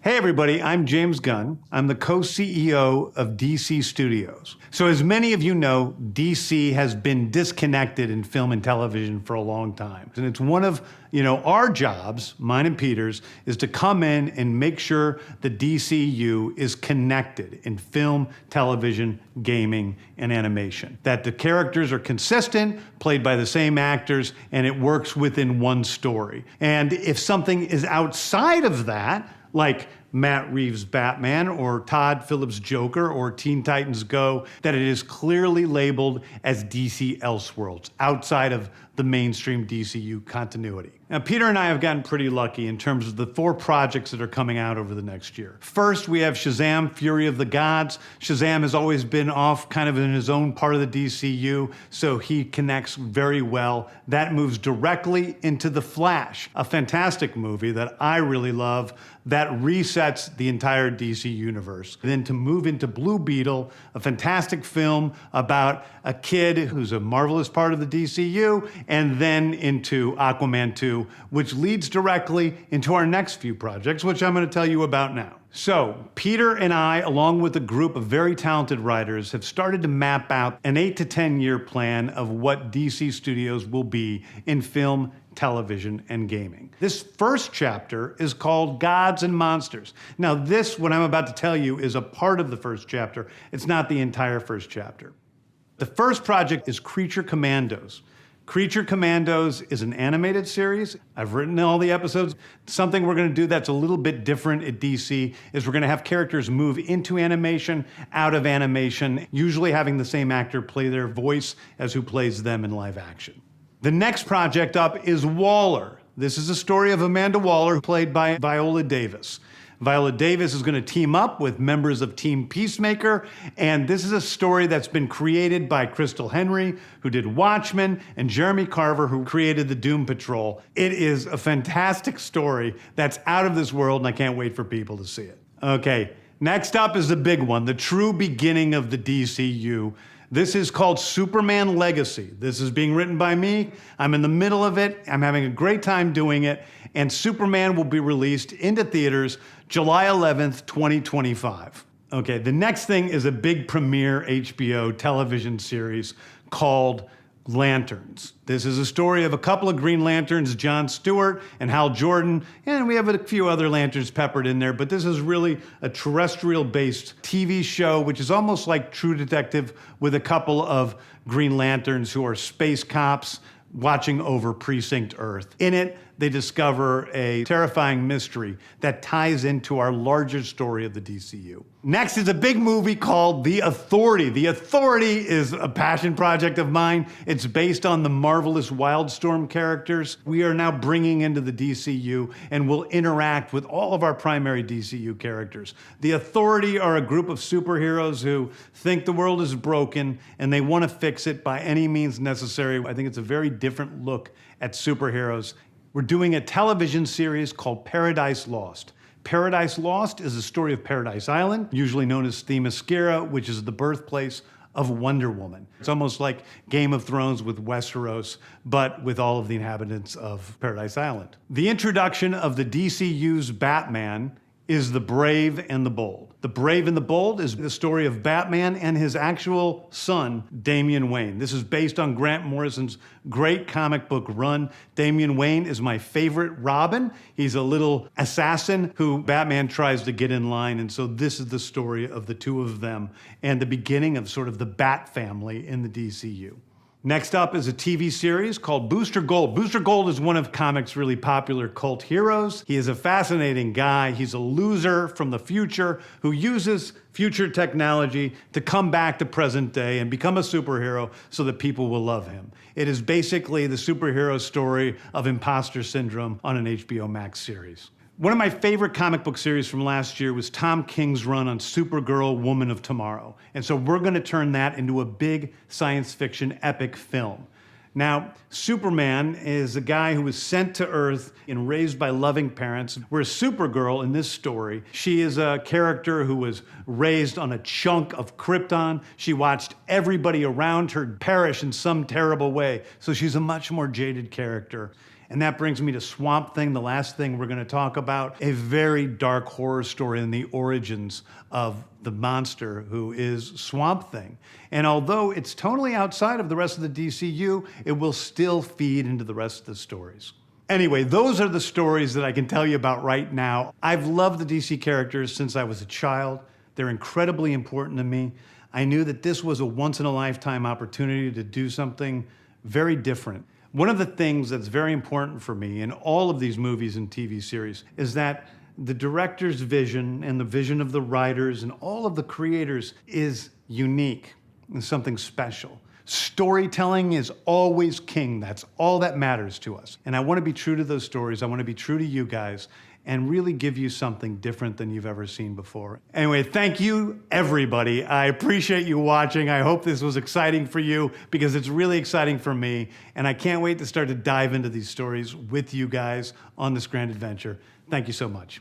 Hey everybody, I'm James Gunn. I'm the co-CEO of DC Studios. So as many of you know, DC has been disconnected in film and television for a long time. And it's one of, our jobs, mine and Peter's, is to come in and make sure the DCU is connected in film, television, gaming, and animation. That the characters are consistent, played by the same actors, and it works within one story. And if something is outside of that, like Matt Reeves' Batman or Todd Phillips' Joker or Teen Titans Go, that it is clearly labeled as DC Elseworlds, outside of the mainstream DCU continuity. Now, Peter and I have gotten pretty lucky in terms of the 4 projects that are coming out over the next year. First, we have Shazam! Fury of the Gods. Shazam has always been off kind of in his own part of the DCU, so he connects very well. That moves directly into The Flash, a fantastic movie that I really love that resets the entire DC universe. Then to move into Blue Beetle, a fantastic film about a kid who's a marvelous part of the DCU, and then into Aquaman 2, which leads directly into our next few projects, which I'm going to tell you about now. So, Peter and I, along with a group of very talented writers, have started to map out an 8 to 10 year plan of what DC Studios will be in film, television, and gaming. This first chapter is called Gods and Monsters. Now, what I'm about to tell you, is a part of the first chapter. It's not the entire first chapter. The first project is Creature Commandos. Creature Commandos is an animated series. I've written all the episodes. Something we're going to do that's a little bit different at DC is we're going to have characters move into animation, out of animation, usually having the same actor play their voice as who plays them in live action. The next project up is Waller. This is a story of Amanda Waller, played by Viola Davis. Viola Davis is going to team up with members of Team Peacemaker, and this is a story that's been created by Crystal Henry, who did Watchmen, and Jeremy Carver, who created the Doom Patrol. It is a fantastic story that's out of this world, and I can't wait for people to see it. Okay, next up is the big one, the true beginning of the DCU. This is called Superman Legacy. This is being written by me. I'm in the middle of it. I'm having a great time doing it. And Superman will be released into theaters July 11th, 2025. Okay, the next thing is a big premiere HBO television series called Lanterns. This is a story of a couple of Green Lanterns, John Stewart and Hal Jordan, and we have a few other Lanterns peppered in there, but this is really a terrestrial-based TV show, which is almost like True Detective, with a couple of Green Lanterns who are space cops watching over Precinct Earth. In it, they discover a terrifying mystery that ties into our larger story of the DCU. Next is a big movie called The Authority. The Authority is a passion project of mine. It's based on the marvelous Wildstorm characters we are now bringing into the DCU and will interact with all of our primary DCU characters. The Authority are a group of superheroes who think the world is broken and they want to fix it by any means necessary. I think it's a very different look at superheroes. We're doing a television series called Paradise Lost. Paradise Lost is a story of Paradise Island, usually known as Themyscira, which is the birthplace of Wonder Woman. It's almost like Game of Thrones with Westeros, but with all of the inhabitants of Paradise Island. The introduction of the DCU's Batman is The Brave and the Bold. The Brave and the Bold is the story of Batman and his actual son, Damian Wayne. This is based on Grant Morrison's great comic book run. Damian Wayne is my favorite Robin. He's a little assassin who Batman tries to get in line, and so this is the story of the two of them and the beginning of sort of the Bat family in the DCU. Next up is a TV series called Booster Gold. Booster Gold is one of comics' really popular cult heroes. He is a fascinating guy. He's a loser from the future who uses future technology to come back to present day and become a superhero so that people will love him. It is basically the superhero story of imposter syndrome on an HBO Max series. One of my favorite comic book series from last year was Tom King's run on Supergirl, Woman of Tomorrow. And so we're going to turn that into a big science fiction epic film. Now, Superman is a guy who was sent to Earth and raised by loving parents, whereas Supergirl in this story, she is a character who was raised on a chunk of Krypton. She watched everybody around her perish in some terrible way, so she's a much more jaded character. And that brings me to Swamp Thing, the last thing we're going to talk about, a very dark horror story in the origins of the monster who is Swamp Thing. And although it's totally outside of the rest of the DCU, it will still feed into the rest of the stories. Anyway, those are the stories that I can tell you about right now. I've loved the DC characters since I was a child. They're incredibly important to me. I knew that this was a once-in-a-lifetime opportunity to do something very different. One of the things that's very important for me in all of these movies and TV series is that the director's vision and the vision of the writers and all of the creators is unique and something special. Storytelling is always king. That's all that matters to us. And I want to be true to those stories. I want to be true to you guys and really give you something different than you've ever seen before. Anyway, thank you, everybody. I appreciate you watching. I hope this was exciting for you because it's really exciting for me. And I can't wait to start to dive into these stories with you guys on this grand adventure. Thank you so much.